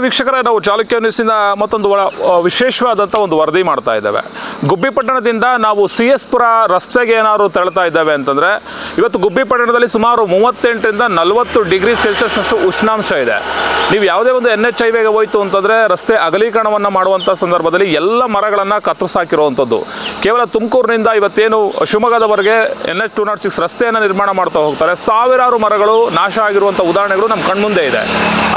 ವೀಕ್ಷಕರೇ, ನಾವು ಚಾಲುಕ್ಯ ನ್ಯೂಸಿನ ಮತ್ತೊಂದು ವಿಶೇಷವಾದಂಥ ಒಂದು ವರದಿ ಮಾಡ್ತಾ ಇದ್ದೇವೆ. ಗುಬ್ಬಿ ಪಟ್ಟಣದಿಂದ ನಾವು CS ಪುರ ರಸ್ತೆಗೆ ಏನಾದ್ರು ತೆರಳ್ತಾ ಇದ್ದೇವೆ ಅಂತಂದರೆ, ಇವತ್ತು ಗುಬ್ಬಿ ಪಟ್ಟಣದಲ್ಲಿ ಸುಮಾರು 38ರಿಂದ 40 ಡಿಗ್ರಿ ಸೆಲ್ಸಿಯಸ್ನಷ್ಟು ಉಷ್ಣಾಂಶ ಇದೆ. ನೀವು ಯಾವುದೇ ಒಂದು NH ಹೈವೇಗೆ ಹೋಯಿತು ಅಂತಂದರೆ ರಸ್ತೆ ಅಗಲೀಕರಣವನ್ನು ಮಾಡುವಂಥ ಸಂದರ್ಭದಲ್ಲಿ ಎಲ್ಲ ಮರಗಳನ್ನು ಕತ್ತರಿಸಾಕಿರುವಂಥದ್ದು. ಕೇವಲ ತುಮಕೂರಿನಿಂದ ಇವತ್ತೇನು ಶಿವಮೊಗ್ಗದವರೆಗೆ NH 206 ರಸ್ತೆಯನ್ನು ನಿರ್ಮಾಣ ಮಾಡ್ತಾ ಹೋಗ್ತಾರೆ. ಸಾವಿರಾರು ಮರಗಳು ನಾಶ ಆಗಿರುವಂಥ ಉದಾಹರಣೆಗಳು ನಮ್ಮ ಕಣ್ಮುಂದೆ ಇದೆ.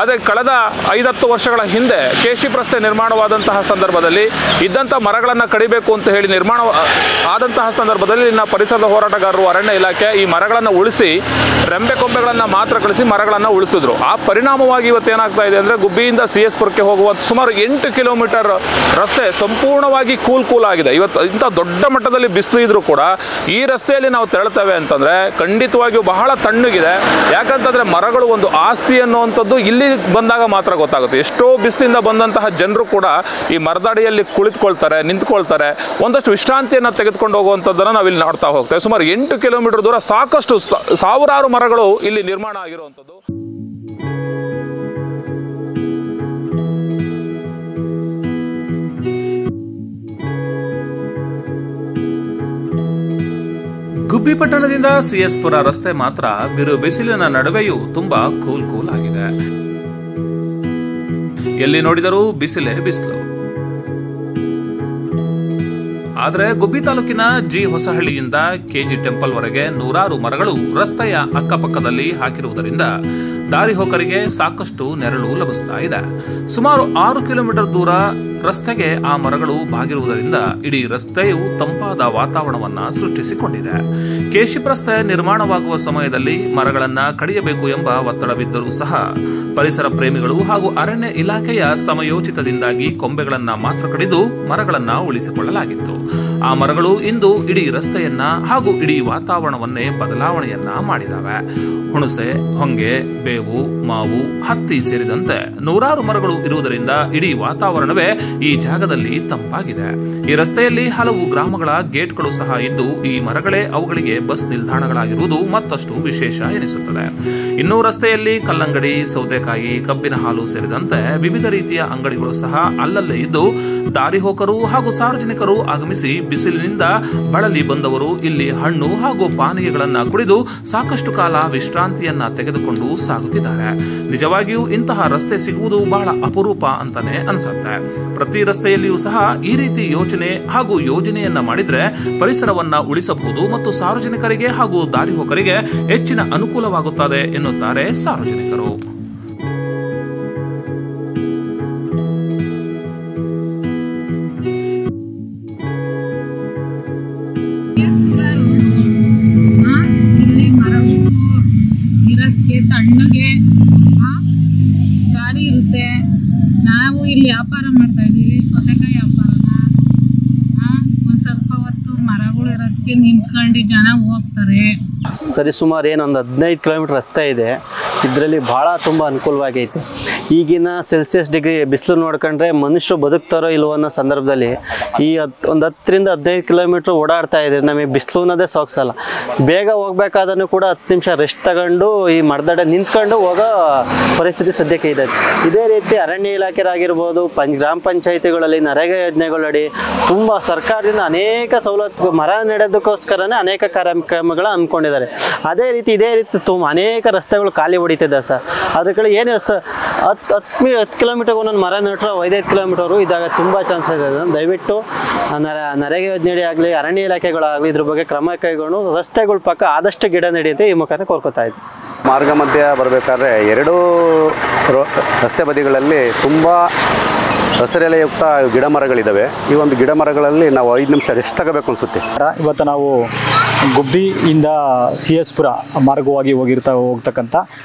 ಆದರೆ ಕಳೆದ 5-10 ವರ್ಷಗಳ ಹಿಂದೆ KSHIP ರಸ್ತೆ ನಿರ್ಮಾಣವಾದಂತಹ ಸಂದರ್ಭದಲ್ಲಿ ಇದ್ದಂಥ ಮರಗಳನ್ನು ಕಡಿಬೇಕು ಅಂತ ಹೇಳಿ ನಿರ್ಮಾಣ ಆದಂತಹ ಸಂದರ್ಭದಲ್ಲಿ ಇನ್ನು ಪರಿಸರದ ಹೋರಾಟಗಾರರು, ಅರಣ್ಯ ಇಲಾಖೆ ಈ ಮರಗಳನ್ನು ಉಳಿಸಿ ರೆಂಬೆ ಕೊಂಬೆಗಳನ್ನು ಮಾತ್ರ ಕಳಿಸಿ ಮರಗಳನ್ನು ಉಳಿಸಿದ್ರು. ಆ ಪರಿಣಾಮವಾಗಿ ಇವತ್ತೇನಾಗ್ತಾ ಇದೆ ಅಂದರೆ, ಗುಬ್ಬಿಯಿಂದ CS ಪುರಕ್ಕೆ ಹೋಗುವಂಥ ಸುಮಾರು 8 ಕಿಲೋಮೀಟರ್ ರಸ್ತೆ ಸಂಪೂರ್ಣವಾಗಿ ಕೂಲ್ ಆಗಿದೆ. ಇವತ್ತು ಇಂಥ ದೊಡ್ಡ ಮಟ್ಟದಲ್ಲಿ ಬಿಸಿಲು ಇದ್ರೂ ಕೂಡ ಈ ರಸ್ತೆಯಲ್ಲಿ ನಾವು ತೆರಳ್ತೇವೆ ಅಂತಂದರೆ ಖಂಡಿತವಾಗಿಯೂ ಬಹಳ ತಣ್ಣಗಿದೆ. ಯಾಕಂತಂದರೆ ಮರಗಳು ಒಂದು ಆಸ್ತಿ ಅನ್ನುವಂಥದ್ದು ಇಲ್ಲಿ ಬಂದಾಗ ಮಾತ್ರ ಗೊತ್ತಾಗುತ್ತೆ. ಎಷ್ಟೋ ಬಿಸಿಲಿಂದ ಬಂದಂತಹ ಜನರು ಕೂಡ ಈ ಮರದಡಿಯಲ್ಲಿ ಕುಳಿತುಕೊಳ್ತಾರೆ, ನಿಂತ್ಕೊಳ್ತಾರೆ, ಒಂದಷ್ಟು ವಿಶ್ರಾಂತಿಯನ್ನು ತೆಗೆದುಕೊಂಡು ಹೋಗುವಂಥದ್ದನ್ನು ನಾವಿಲ್ಲಿ ನೋಡ್ತಾ ಹೋಗ್ತೇವೆ. ಸುಮಾರು 8 ಕಿಲೋಮೀಟರ್ ದೂರ ಸಾಕಷ್ಟು ಸಾವಿರಾರು ಮರಗಳು ಇಲ್ಲಿ ನಿರ್ಮಾಣ ಆಗಿರುವಂಥದ್ದು. ಗುಬ್ಬಿ ಪಟ್ಟಣದಿಂದ CS ಪುರ ರಸ್ತೆ ಮಾತ್ರ ಬಿರು ಬಿಸಿಲಿನ ನಡುವೆಯೂ ತುಂಬಾ ಕೂಲ್ ಆಗಿದೆ. ಎಲ್ಲಿ ನೋಡಿದರೂ ಬಿಸಿಲೇ ಬಿಸಿಲು. ಆದರೆ ಗುಬ್ಬಿ ತಾಲೂಕಿನ G ಹೊಸಹಳ್ಳಿಯಿಂದ KG ಟೆಂಪಲ್ ವರೆಗೆ ನೂರಾರು ಮರಗಳು ರಸ್ತೆಯ ಅಕ್ಕಪಕ್ಕದಲ್ಲಿ ಹಾಕಿರುವುದರಿಂದ ದಾರಿ ಹೋಕರಿಗೆ ಸಾಕಷ್ಟು ನೆರಳು ಲಭಿಸ್ತಾ ಇದೆ. ಸುಮಾರು 6 ಕಿಲೋಮೀಟರ್ ದೂರ ರಸ್ತೆಗೆ ಆ ಮರಗಳು ಬಾಗಿರುವುದರಿಂದ ಇಡೀ ರಸ್ತೆಯು ತಂಪಾದ ವಾತಾವರಣವನ್ನ ಸೃಷ್ಟಿಸಿಕೊಂಡಿದೆ. KSHIP ರಸ್ತೆ ನಿರ್ಮಾಣವಾಗುವ ಸಮಯದಲ್ಲಿ ಮರಗಳನ್ನ ಕಡಿಯಬೇಕು ಎಂಬ ಒತ್ತಡವಿದ್ದರೂ ಸಹ ಪರಿಸರ ಪ್ರೇಮಿಗಳು ಹಾಗೂ ಅರಣ್ಯ ಇಲಾಖೆಯ ಸಮಯೋಚಿತದಿಂದಾಗಿ ಕೊಂಬೆಗಳನ್ನ ಮಾತ್ರ ಕಡಿದು ಮರಗಳನ್ನ ಉಳಿಸಿಕೊಳ್ಳಲಾಗಿತ್ತು. ಆ ಮರಗಳು ಇಂದು ಇಡೀ ರಸ್ತೆಯನ್ನ ಹಾಗೂ ಇಡೀ ವಾತಾವರಣವನ್ನೇ ಬದಲಾವಣೆಯನ್ನ ಮಾಡಿದಾವೆ. ಹುಣಸೆ, ಹೊಂಗೆ, ಬೇವು, ಮಾವು, ಹತ್ತಿ ಸೇರಿದಂತೆ ನೂರಾರು ಮರಗಳು ಇರುವುದರಿಂದ ಇಡೀ ವಾತಾವರಣವೇ ಈ ಜಾಗದಲ್ಲಿ ತಂಪಾಗಿದೆ. ಈ ರಸ್ತೆಯಲ್ಲಿ ಹಲವು ಗ್ರಾಮಗಳ ಗೇಟ್ಗಳು ಸಹ ಇದ್ದು ಈ ಮರಗಳೇ ಅವುಗಳಿಗೆ ಬಸ್ ನಿಲ್ದಾಣಗಳಾಗಿರುವುದು ಮತ್ತಷ್ಟು ವಿಶೇಷ ಎನಿಸುತ್ತದೆ. ಇನ್ನು ರಸ್ತೆಯಲ್ಲಿ ಕಲ್ಲಂಗಡಿ, ಸೌತೆಕಾಯಿ, ಕಬ್ಬಿನ ಹಾಲು ಸೇರಿದಂತೆ ವಿವಿಧ ರೀತಿಯ ಅಂಗಡಿಗಳು ಸಹ ಅಲ್ಲಲ್ಲೇ ಇದ್ದು ದಾರಿ ಹೋಕರು ಹಾಗೂ ಸಾರ್ವಜನಿಕರು ಆಗಮಿಸಿ ಬಿಸಿಲಿನಿಂದ ಬಳಲಿ ಬಂದವರು ಇಲ್ಲಿ ಹಣ್ಣು ಹಾಗೂ ಪಾನೀಯಗಳನ್ನ ಕುಡಿದು ಸಾಕಷ್ಟು ಕಾಲ ವಿಶ್ರಾಂತಿಯನ್ನ ತೆಗೆದುಕೊಂಡು ಸಾಗುತ್ತಿದ್ದಾರೆ. ನಿಜವಾಗಿಯೂ ಇಂತಹ ರಸ್ತೆ ಸಿಗುವುದು ಬಹಳ ಅಪರೂಪ ಅಂತಾನೆ ಅನ್ಸುತ್ತೆ. ಪ್ರತಿ ರಸ್ತೆಯಲ್ಲಿಯೂ ಸಹ ಈ ರೀತಿ ಯೋಚನೆ ಹಾಗೂ ಯೋಜನೆಯನ್ನ ಮಾಡಿದ್ರೆ ಪರಿಸರವನ್ನ ಉಳಿಸಬಹುದು ಮತ್ತು ಸಾರ್ವಜನಿಕರಿಗೆ ಹಾಗೂ ದಾರಿ ಹೋಕರಿಗೆ ಹೆಚ್ಚಿನ ಅನುಕೂಲವಾಗುತ್ತದೆ ಎನ್ನುತ್ತಾರೆ ಸಾರ್ವಜನಿಕರು. ತಣ್ಣಗೆ ಗಾಳಿ ಇರುತ್ತೆ. ನಾವು ಇಲ್ಲಿ ವ್ಯಾಪಾರ ಮಾಡ್ತಾ ಇದೀವಿ, ಸೌತೆಕಾಯಿ ವ್ಯಾಪಾರನ. ಒಂದ್ ಸ್ವಲ್ಪ ಹೊತ್ತು ಮರಗಳು ಇರೋದಕ್ಕೆ ನಿಂತ್ಕೊಂಡು ಜನ ಹೋಗ್ತಾರೆ. ಸರಿ ಸುಮಾರು ಏನೊಂದು 15 ಕಿಲೋಮೀಟರ್ ರಸ್ತೆ ಇದೆ. ಇದರಲ್ಲಿ ಭಾಳ ತುಂಬ ಅನುಕೂಲವಾಗೈತೆ. ಈಗಿನ ಸೆಲ್ಸಿಯಸ್ ಡಿಗ್ರಿ ಬಿಸಿಲು ನೋಡ್ಕೊಂಡ್ರೆ ಮನುಷ್ಯರು ಬದುಕ್ತಾರೋ ಇಲ್ವೋ ಅನ್ನೋ ಸಂದರ್ಭದಲ್ಲಿ ಈ ಒಂದು 10ರಿಂದ 15 ಕಿಲೋಮೀಟ್ರ್ ಓಡಾಡ್ತಾ ಇದ್ರೆ ನಮಗೆ ಬಿಸಿಲು ಅನ್ನೋದೇ ಸೋಗ್ಸಲ್ಲ. ಬೇಗ ಹೋಗ್ಬೇಕಾದ್ರೂ ಕೂಡ 10 ನಿಮಿಷ ರೆಸ್ಟ್ ತಗೊಂಡು ಈ ಮರದಡೆ ನಿಂತ್ಕೊಂಡು ಹೋಗೋ ಪರಿಸ್ಥಿತಿ ಸದ್ಯಕ್ಕೆ ಇದೆ. ಇದೇ ರೀತಿ ಅರಣ್ಯ ಇಲಾಖೆರಾಗಿರ್ಬೋದು, ಗ್ರಾಮ ಪಂಚಾಯಿತಿಗಳಲ್ಲಿ ನರೇಗಾ ಯೋಜನೆಗಳಡಿ ತುಂಬ ಸರ್ಕಾರದಿಂದ ಅನೇಕ ಸವಲತ್ತು ಮರ ನೆಡೋದಕ್ಕೋಸ್ಕರನೇ ಅನೇಕ ಕಾರ್ಯಕ್ರಮಗಳು ಹಮ್ಮಿಕೊಂಡಿದ್ದಾರೆ. ಅದೇ ರೀತಿ ಇದೇ ರೀತಿ ಅನೇಕ ರಸ್ತೆಗಳು ಖಾಲಿ ಹೊಡಿತಿದೆ ಸರ್. ಅದ್ರ ಕಡೆ ಏನು ಸರ್ 10 ಕಿಲೋಮೀಟರ್ಗೆ ಒಂದೊಂದು ಮರ ನೆಟ್ಟರೆ 5-5 ಕಿಲೋಮೀಟರು ಇದಾಗ ತುಂಬ ಚಾನ್ಸ್ ಇದೆ. ದಯವಿಟ್ಟು ನರೇಗಾ ಯೋಜನೆ ಆಗಲಿ, ಅರಣ್ಯ ಇಲಾಖೆಗಳಾಗಲಿ ಇದ್ರ ಬಗ್ಗೆ ಕ್ರಮ ಕೈಗೊಂಡು ರಸ್ತೆಗಳ ಪಕ್ಕ ಆದಷ್ಟು ಗಿಡ ನೆಡೆಯುತ್ತೆ ಈ ಮುಖಾಂತರ ಕೋರ್ಕೋತಾ ಇದ್ವಿ. ಮಾರ್ಗ ಮಧ್ಯ ಬರಬೇಕಾದ್ರೆ 2 ರಸ್ತೆ ಬದಿಗಳಲ್ಲಿ ತುಂಬ ಹಸಿರೆಲೆಯುಕ್ತ ಗಿಡ ಮರಗಳಿದ್ದಾವೆ. ಈ ಒಂದು ಗಿಡ ಮರಗಳಲ್ಲಿ ನಾವು 5 ನಿಮಿಷ ರೆಸ್ಟ್ ತಗೋಬೇಕು ಅನಿಸುತ್ತೆ. ಇವತ್ತು ನಾವು ಗುಬ್ಬಿಯಿಂದ CS ಪುರ ಮಾರ್ಗವಾಗಿ ಹೋಗ್ತಕ್ಕಂಥ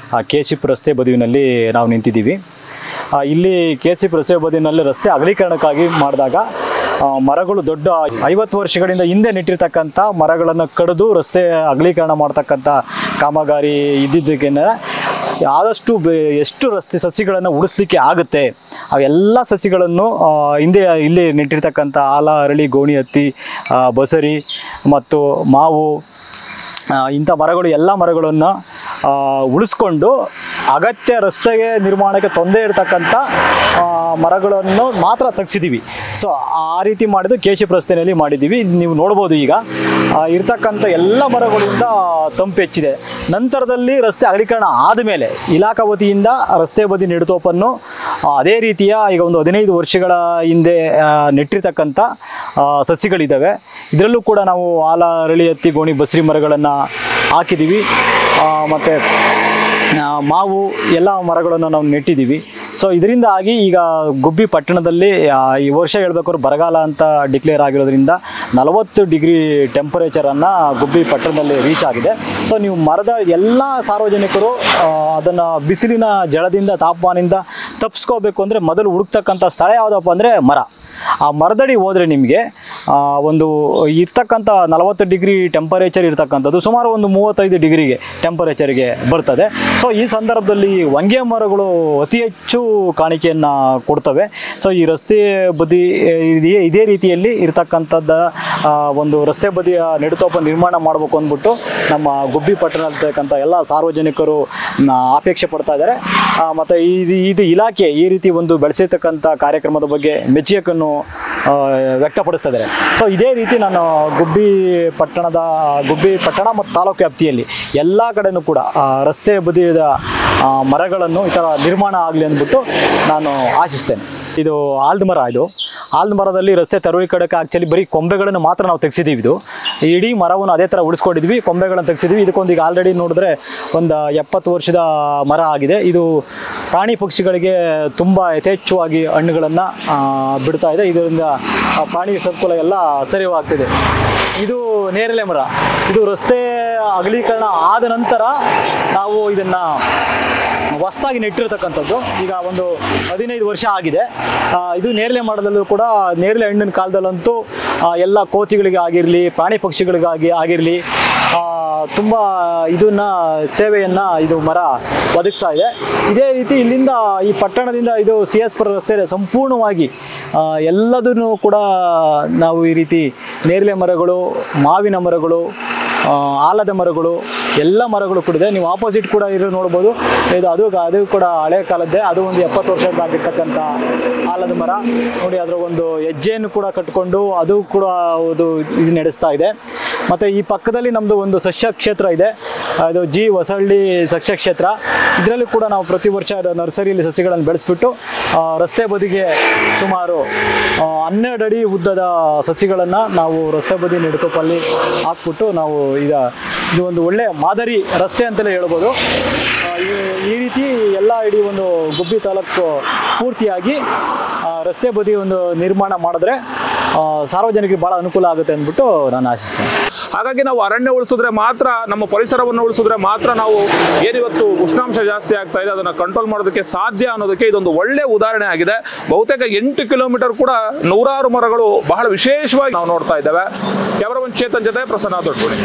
KSHIP ರಸ್ತೆ ಬದಿವಿನಲ್ಲಿ ನಾವು ನಿಂತಿದ್ದೀವಿ. ಇಲ್ಲಿ KSHIP ರಸ್ತೆ ಬದಿನಲ್ಲಿ ರಸ್ತೆ ಅಗಲೀಕರಣಕ್ಕಾಗಿ ಮಾಡಿದಾಗ ಮರಗಳು ದೊಡ್ಡ 50 ವರ್ಷಗಳಿಂದ ಹಿಂದೆ ನೆಟ್ಟಿರ್ತಕ್ಕಂಥ ಮರಗಳನ್ನು ಕಡಿದು ರಸ್ತೆ ಅಗಲೀಕರಣ ಮಾಡ್ತಕ್ಕಂಥ ಕಾಮಗಾರಿ ಇದ್ದಿದ್ದಕ್ಕೆ ಆದಷ್ಟು ಎಷ್ಟು ರಸ್ತೆ ಸಸಿಗಳನ್ನು ಉಳಿಸ್ಲಿಕ್ಕೆ ಆಗುತ್ತೆ ಅವೆಲ್ಲ ಸಸಿಗಳನ್ನು ಇಲ್ಲಿ ನೆಟ್ಟಿರ್ತಕ್ಕಂಥ ಆಲ, ಅರಳಿ, ಗೋಣಿ ಹತ್ತಿ, ಬಸರಿ ಮತ್ತು ಮಾವು ಇಂಥ ಮರಗಳು ಎಲ್ಲ ಮರಗಳನ್ನು ಉಳಿಸ್ಕೊಂಡು ಅಗತ್ಯ ರಸ್ತೆಗೆ ನಿರ್ಮಾಣಕ್ಕೆ ತೊಂದರೆ ಇರತಕ್ಕಂಥ ಮರಗಳನ್ನು ಮಾತ್ರ ತೆಗೆಸಿದ್ದೀವಿ. ಸೊ ಆ ರೀತಿ ಮಾಡಿದ್ದು KCF ರಸ್ತೆಯಲ್ಲಿ ಮಾಡಿದ್ದೀವಿ. ನೀವು ನೋಡ್ಬೋದು ಈಗ ಇರ್ತಕ್ಕಂಥ ಎಲ್ಲ ಮರಗಳಿಂದ ತಂಪು ಹೆಚ್ಚಿದೆ. ನಂತರದಲ್ಲಿ ರಸ್ತೆ ಅಗಲೀಕರಣ ಆದಮೇಲೆ ಇಲಾಖಾ ವತಿಯಿಂದ ರಸ್ತೆ ಬದಿ ನೆಡುತೋಪನ್ನು ಅದೇ ರೀತಿಯ ಈಗ ಒಂದು 15 ವರ್ಷಗಳ ಹಿಂದೆ ನೆಟ್ಟಿರ್ತಕ್ಕಂಥ ಸಸಿಗಳಿದ್ದಾವೆ. ಇದರಲ್ಲೂ ಕೂಡ ನಾವು ಆಲ, ಅರಳಿ, ಹತ್ತಿ, ಗೋಣಿ, ಬಸ್ರಿ ಮರಗಳನ್ನು ಹಾಕಿದ್ದೀವಿ. ಮತ್ತು ಮಾವು ಎಲ್ಲ ಮರಗಳನ್ನು ನಾವು ನೆಟ್ಟಿದ್ದೀವಿ. ಸೊ ಇದರಿಂದಾಗಿ ಈಗ ಗುಬ್ಬಿ ಪಟ್ಟಣದಲ್ಲಿ ಈ ವರ್ಷ ಹೇಳ್ಬೇಕಾದ್ರೆ ಬರಗಾಲ ಅಂತ ಡಿಕ್ಲೇರ್ ಆಗಿರೋದ್ರಿಂದ 40 ಡಿಗ್ರಿ ಟೆಂಪರೇಚರನ್ನು ಗುಬ್ಬಿ ಪಟ್ಟಣದಲ್ಲಿ ರೀಚ್ ಆಗಿದೆ. ಸೊ ನೀವು ಮರದ ಎಲ್ಲ ಸಾರ್ವಜನಿಕರು ಅದನ್ನು ಬಿಸಿಲಿನ ಜಳದಿಂದ ತಾಪಮಾನದಿಂದ ತಪ್ಪಿಸ್ಕೋಬೇಕು ಅಂದರೆ ಮೊದಲು ಹುಡುಕ್ತಕ್ಕಂಥ ಸ್ಥಳ ಯಾವುದಪ್ಪ ಅಂದರೆ ಮರ. ಆ ಮರದಡಿ ಹೋದರೆ ನಿಮಗೆ ಒಂದು ಇರ್ತಕ್ಕಂಥ 40 ಡಿಗ್ರಿ ಟೆಂಪರೇಚರ್ ಇರ್ತಕ್ಕಂಥದ್ದು ಸುಮಾರು ಒಂದು 35 ಡಿಗ್ರಿಗೆ ಟೆಂಪರೇಚರ್ಗೆ ಬರ್ತದೆ. ಸೊ ಈ ಸಂದರ್ಭದಲ್ಲಿ ಹೊಂಗೆ ಮರಗಳು ಅತಿ ಹೆಚ್ಚು ಕಾಣಿಕೆಯನ್ನು ಕೊಡ್ತವೆ. ಸೊ ಈ ರಸ್ತೆ ಬದಿ ಇದೇ ರೀತಿಯಲ್ಲಿ ಇರ್ತಕ್ಕಂಥದ್ದು ಒಂದು ರಸ್ತೆ ಬದಿಯ ನೆಡುತೋಪ ನಿರ್ಮಾಣ ಮಾಡಬೇಕು ಅಂದ್ಬಿಟ್ಟು ನಮ್ಮ ಗುಬ್ಬಿ ಪಟ್ಟಣದಲ್ಲಿರ್ತಕ್ಕಂಥ ಎಲ್ಲ ಸಾರ್ವಜನಿಕರು ಅಪೇಕ್ಷೆ ಪಡ್ತಾ ಇದ್ದಾರೆ. ಮತ್ತು ಇದು ಇಲಾಖೆ ಈ ರೀತಿ ಒಂದು ಬೆಳೆಸಿರ್ತಕ್ಕಂಥ ಕಾರ್ಯಕ್ರಮದ ಬಗ್ಗೆ ಮೆಚ್ಚುಗೆಯನ್ನು ವ್ಯಕ್ತಪಡಿಸ್ತಾ ಇದ್ದಾರೆ. ಸೊ ಇದೇ ರೀತಿ ನಾನು ಗುಬ್ಬಿ ಪಟ್ಟಣ ಮತ್ತು ತಾಲೂಕು ವ್ಯಾಪ್ತಿಯಲ್ಲಿ ಎಲ್ಲ ಕಡೆಯೂ ಕೂಡ ರಸ್ತೆ ಬದಿಯ ಮರಗಳನ್ನು ಈ ಥರ ನಿರ್ಮಾಣ ಆಗಲಿ ಅಂದ್ಬಿಟ್ಟು ನಾನು ಆಶಿಸ್ತೇನೆ. ಇದು ಆಲ್ದ ಮರ. ಇದು ಆಲ್ದ ಮರದಲ್ಲಿ ರಸ್ತೆ ತೆರವು ಕಡೆಗೆ ಆ್ಯಕ್ಚುಲಿ ಬರೀ ಕೊಂಬೆಗಳನ್ನು ಮಾತ್ರ ನಾವು ತೆಗೆಸಿದ್ದೀವಿ. ಇದು ಇಡೀ ಮರವನ್ನು ಅದೇ ಥರ ಉಳಿಸ್ಕೊಂಡಿದ್ವಿ, ಕೊಂಬೆಗಳನ್ನು ತೆಗೆಸಿದ್ವಿ. ಇದಕ್ಕೊಂದು ಈಗ ಆಲ್ರೆಡಿ ನೋಡಿದ್ರೆ ಒಂದು 70 ವರ್ಷದ ಮರ ಆಗಿದೆ. ಇದು ಪ್ರಾಣಿ ಪಕ್ಷಿಗಳಿಗೆ ತುಂಬ ಯಥೇಚ್ಛವಾಗಿ ಹಣ್ಣುಗಳನ್ನು ಬಿಡ್ತಾ ಇದೆ. ಇದರಿಂದ ಪ್ರಾಣಿ ಸಂಕುಲ ಎಲ್ಲ ಸರಿವಾಗ್ತಿದೆ. ಇದು ನೇರಳೆ ಮರ. ಇದು ರಸ್ತೆ ಅಗಲೀಕರಣ ಆದ ನಂತರ ನಾವು ಇದನ್ನು ಹೊಸದಾಗಿ ನೆಟ್ಟಿರ್ತಕ್ಕಂಥದ್ದು. ಈಗ ಒಂದು 15 ವರ್ಷ ಆಗಿದೆ. ಇದು ನೇರಳೆ ಮರದಲ್ಲೂ ಕೂಡ ನೇರಳೆ ಹಣ್ಣಿನ ಕಾಲದಲ್ಲಂತೂ ಎಲ್ಲ ಕೋತಿಗಳಿಗೆ ಆಗಿರಲಿ, ಪ್ರಾಣಿ ಆಗಿರಲಿ ತುಂಬ ಇದನ್ನು ಸೇವೆಯನ್ನು ಇದು ಮರ ಒದಗಿಸ್ತಾ ಇದೆ. ಇದೇ ರೀತಿ ಇಲ್ಲಿಂದ ಈ ಪಟ್ಟಣದಿಂದ ಇದು CS ಪುರ ರಸ್ತೆ ಸಂಪೂರ್ಣವಾಗಿ ಎಲ್ಲದನ್ನು ಕೂಡ ನಾವು ಈ ರೀತಿ ನೇರಳೆ ಮರಗಳು, ಮಾವಿನ ಮರಗಳು, ಆಲದ ಮರಗಳು ಎಲ್ಲ ಮರಗಳು ಕೂಡ ಇದೆ. ನೀವು ಆಪೋಸಿಟ್ ಕೂಡ ನೋಡ್ಬೋದು. ಅದು ಕೂಡ ಹಳೆ ಕಾಲದ್ದೇ. ಅದು ಒಂದು 70 ವರ್ಷದ್ದಾಗಿರ್ತಕ್ಕಂಥ ಆಲದ ಮರ ನೋಡಿ. ಅದರ ಒಂದು ಹೆಜ್ಜೆಯನ್ನು ಕೂಡ ಕಟ್ಕೊಂಡು ಅದು ಕೂಡ ಇದು ನಡೆಸ್ತಾ ಇದೆ. ಮತ್ತು ಈ ಪಕ್ಕದಲ್ಲಿ ನಮ್ಮದು ಒಂದು ಸಸ್ಯ ಕ್ಷೇತ್ರ ಇದೆ. ಅದು G ಹೊಸಹಳ್ಳಿ ಸಸ್ಯ ಕ್ಷೇತ್ರ. ಇದರಲ್ಲಿ ಕೂಡ ನಾವು ಪ್ರತಿ ವರ್ಷ ನರ್ಸರಿಯಲ್ಲಿ ಸಸಿಗಳನ್ನು ಬೆಳೆಸ್ಬಿಟ್ಟು ರಸ್ತೆ ಬದಿಗೆ ಸುಮಾರು 12 ಅಡಿ ಉದ್ದದ ಸಸಿಗಳನ್ನು ನಾವು ರಸ್ತೆ ಬದಿ ನೆಡುತೋಪಲ್ಲಿ ಹಾಕ್ಬಿಟ್ಟು ನಾವು ಇದು ಒಂದು ಒಳ್ಳೆ ಮಾದರಿ ರಸ್ತೆ ಅಂತಲೇ ಹೇಳ್ಬೋದು. ಈ ರೀತಿ ಎಲ್ಲ ಇಡೀ ಒಂದು ಗುಬ್ಬಿ ತಾಲೂಕು ಪೂರ್ತಿಯಾಗಿ ರಸ್ತೆ ಬದಿ ಒಂದು ನಿರ್ಮಾಣ ಮಾಡಿದ್ರೆ ಸಾರ್ವಜನಿಕರಿಗೆ ಭಾಳ ಅನುಕೂಲ ಆಗುತ್ತೆ ಅಂದ್ಬಿಟ್ಟು ನಾನು ಆಶಿಸ್ತೇನೆ. ಹಾಗಾಗಿ ನಾವು ಅರಣ್ಯ ಉಳಿಸಿದ್ರೆ ಮಾತ್ರ, ನಮ್ಮ ಪರಿಸರವನ್ನು ಉಳಿಸಿದ್ರೆ ಮಾತ್ರ ನಾವು ಏನಿವತ್ತು ಉಷ್ಣಾಂಶ ಜಾಸ್ತಿ ಆಗ್ತಾ ಇದೆ ಅದನ್ನು ಕಂಟ್ರೋಲ್ ಮಾಡೋದಕ್ಕೆ ಸಾಧ್ಯ ಅನ್ನೋದಕ್ಕೆ ಇದೊಂದು ಒಳ್ಳೆ ಉದಾಹರಣೆ ಆಗಿದೆ. ಬಹುತೇಕ 8 ಕಿಲೋಮೀಟರ್ ಕೂಡ 100 ಮರಗಳು ಬಹಳ ವಿಶೇಷವಾಗಿ ನಾವು ನೋಡ್ತಾ ಇದ್ದೇವೆ. ಕ್ಯಾಮರಾಮನ್ ಚೇತನ್ ಜೊತೆ ಪ್ರಸನ್ನ ದೊಡ್ಡಗುಡಿ.